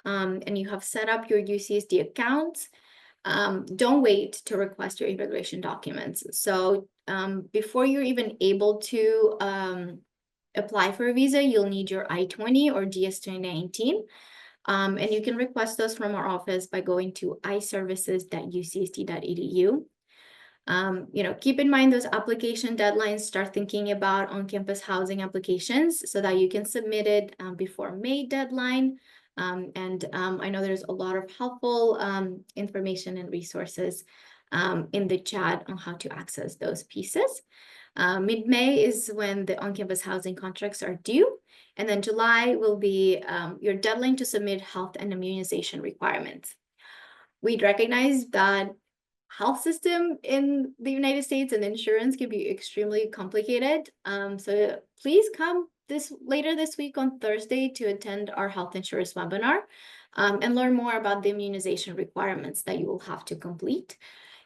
Speaker 1: and you have set up your UCSD account, don't wait to request your immigration documents. So before you're even able to apply for a visa, you'll need your I-20 or DS-2019. And you can request those from our office by going to iservices.ucsd.edu. Keep in mind those application deadlines. Start thinking about on-campus housing applications so that you can submit it before May deadline. I know there's a lot of helpful information and resources in the chat on how to access those pieces. Mid-May is when the on-campus housing contracts are due. And then July will be your deadline to submit health and immunization requirements. We'd recognize that health system in the United States and insurance can be extremely complicated. So please come later this week on Thursday to attend our health insurance webinar and learn more about the immunization requirements that you will have to complete.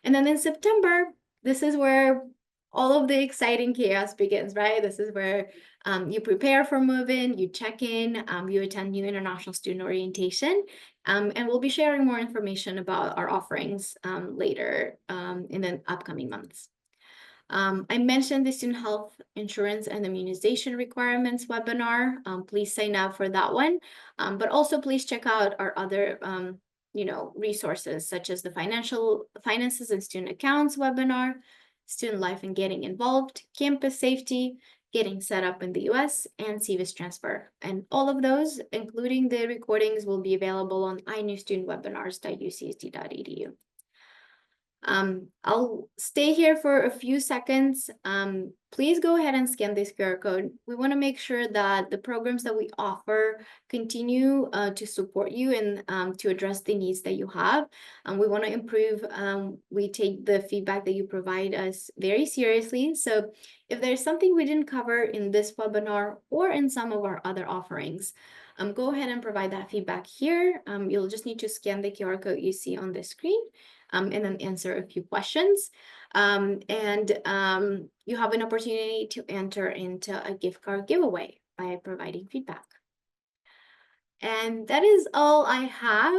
Speaker 1: And then in September, this is where all of the exciting chaos begins, right? This is where you prepare for move-in, you check in, you attend new international student orientation, and we'll be sharing more information about our offerings later in the upcoming months. I mentioned the student health insurance and immunization requirements webinar. Please sign up for that one, but also please check out our other resources such as the finances and student accounts webinar, student life and getting involved, campus safety, getting set up in the US, and CVIS transfer. And all of those, including the recordings, will be available on inewstudentwebinars.ucsd.edu. I'll stay here for a few seconds. Please go ahead and scan this QR code. We want to make sure that the programs that we offer continue to support you and to address the needs that you have. We want to improve. We take the feedback that you provide us very seriously. So if there's something we didn't cover in this webinar or in some of our other offerings, go ahead and provide that feedback here. You'll just need to scan the QR code you see on the screen. And then answer a few questions. You have an opportunity to enter into a gift card giveaway by providing feedback. And that is all I have.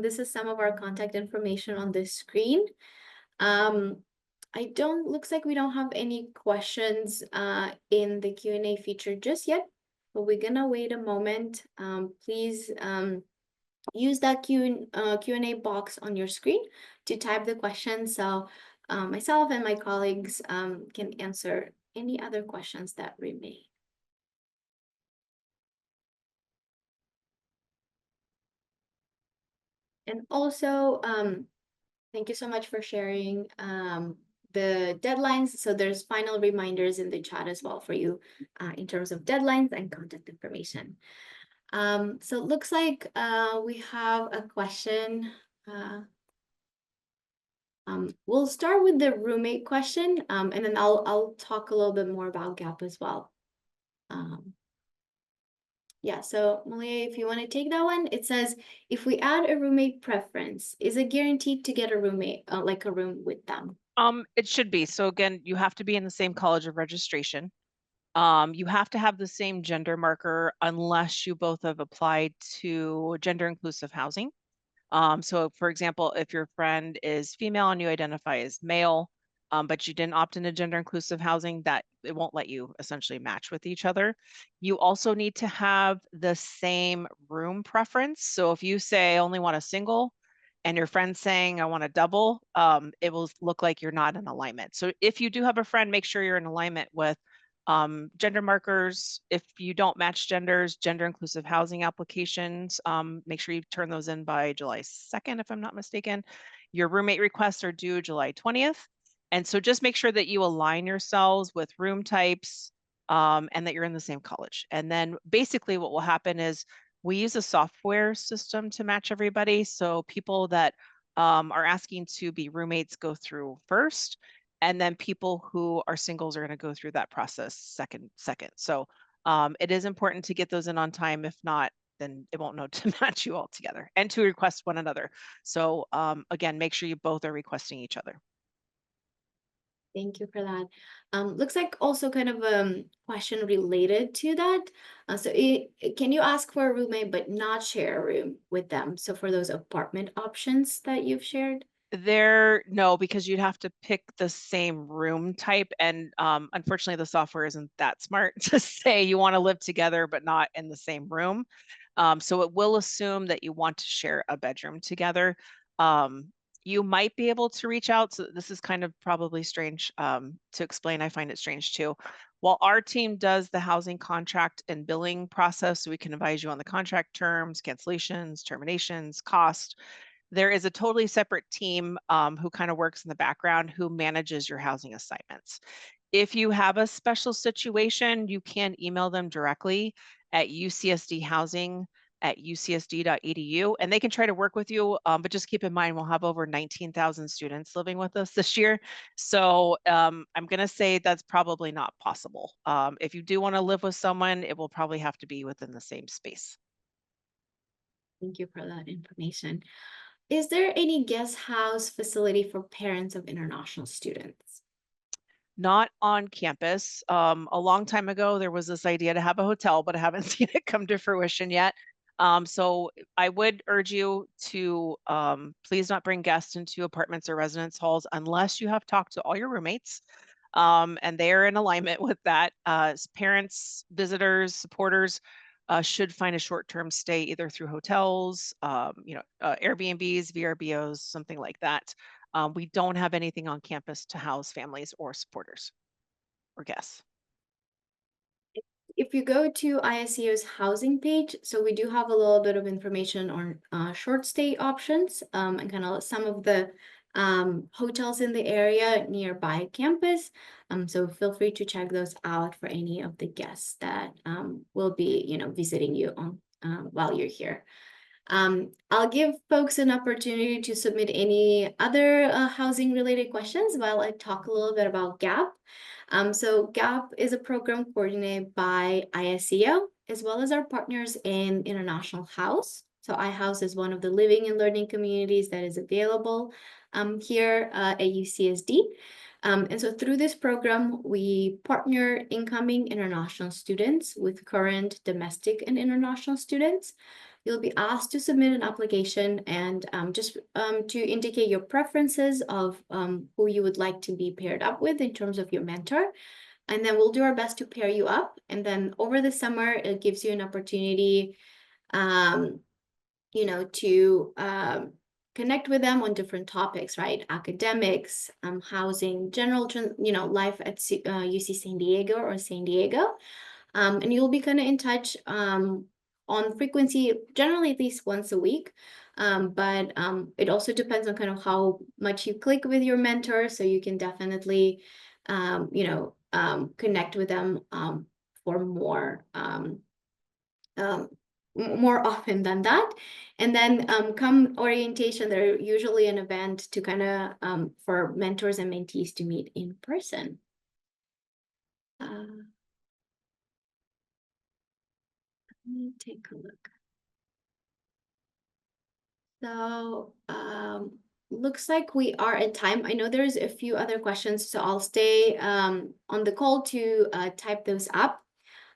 Speaker 1: This is some of our contact information on this screen. Looks like we don't have any questions in the Q&A feature just yet, but we're gonna wait a moment. Please use that Q&A box on your screen to type the questions so myself and my colleagues can answer any other questions that remain. And also, thank you so much for sharing the deadlines. So there's final reminders in the chat as well for you in terms of deadlines and contact information. So it looks like we have a question. We'll start with the roommate question, and then I'll talk a little bit more about GAP as well. Yeah, so Malia, if you want to take that one, it says, if we add a roommate preference, is it guaranteed to get a roommate, like a room with them?
Speaker 2: It should be. So again, you have to be in the same college of registration. You have to have the same gender marker unless you both have applied to gender inclusive housing. So for example, if your friend is female and you identify as male, but you didn't opt into gender inclusive housing, that it won't let you essentially match with each other. You also need to have the same room preference. So if you say I only want a single and your friend's saying I want a double, it will look like you're not in alignment. So if you do have a friend, make sure you're in alignment with gender markers. If you don't match genders, gender inclusive housing applications, make sure you turn those in by July 2nd, if I'm not mistaken. Your roommate requests are due July 20th. And so just make sure that you align yourselves with room types and that you're in the same college. And then basically what will happen is we use a software system to match everybody. So people that are asking to be roommates go through first, and then people who are singles are going to go through that process second. So it is important to get those in on time. If not, then it won't know to match you all together and to request one another. So again, make sure you both are requesting each other.
Speaker 1: Thank you for that. Looks like also kind of a question related to that. Can you ask for a roommate but not share a room with them? So for those apartment options that you've shared?
Speaker 2: No, because you'd have to pick the same room type. And unfortunately, the software isn't that smart to say you want to live together, but not in the same room. So it will assume that you want to share a bedroom together. You might be able to reach out. So this is kind of probably strange to explain. I find it strange too. While our team does the housing contract and billing process, so we can advise you on the contract terms, cancellations, terminations, cost, there is a totally separate team who kind of works in the background who manages your housing assignments. If you have a special situation, you can email them directly at ucsdhousing@ucsd.edu, and they can try to work with you. But just keep in mind, we'll have over 19,000 students living with us this year. So I'm going to say that's probably not possible. If you do want to live with someone, it will probably have to be within the same space.
Speaker 1: Thank you for that information. Is there any guest house facility for parents of international students?
Speaker 2: Not on campus. A long time ago, there was this idea to have a hotel, but I haven't seen it come to fruition yet. So I would urge you to please not bring guests into apartments or residence halls unless you have talked to all your roommates and they are in alignment with that. Parents, visitors, supporters should find a short-term stay either through hotels, Airbnbs, VRBOs, something like that. We don't have anything on campus to house families or supporters or guests.
Speaker 1: If you go to ISEO's housing page, so we do have a little bit of information on short stay options and kind of some of the hotels in the area nearby campus. So feel free to check those out for any of the guests that will be, visiting you on while you're here. I'll give folks an opportunity to submit any other housing related questions while I talk a little bit about GAP. So GAP is a program coordinated by ISEO as well as our partners in International House. So iHouse is one of the living and learning communities that is available here at UCSD. And so through this program, we partner incoming international students with current domestic and international students. You'll be asked to submit an application and just to indicate your preferences of who you would like to be paired up with in terms of your mentor. And then we'll do our best to pair you up. And then over the summer, it gives you an opportunity, to connect with them on different topics, right? Academics, housing, general, life at UC San Diego or San Diego. And you'll be kind of in touch on frequency, generally at least once a week. But it also depends on kind of how much you click with your mentor. So you can definitely, connect with them for more often than that. And then come orientation, there's usually an event to kind of for mentors and mentees to meet in person. Let me take a look. So looks like we are at time. I know there's a few other questions, so I'll stay on the call to type those up.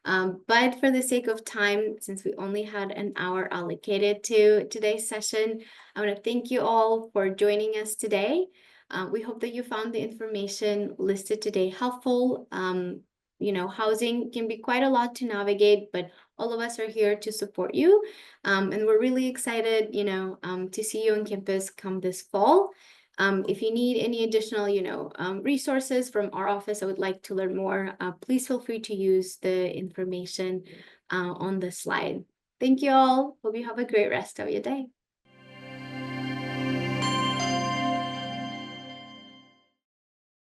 Speaker 1: But for the sake of time, since we only had an hour allocated to today's session, I want to thank you all for joining us today. We hope that you found the information listed today helpful. Housing can be quite a lot to navigate, but all of us are here to support you. And we're really excited, to see you on campus come this fall. If you need any additional, resources from our office, I would like to learn more, please feel free to use the information on the slide. Thank you all. Hope you have a great rest of your day.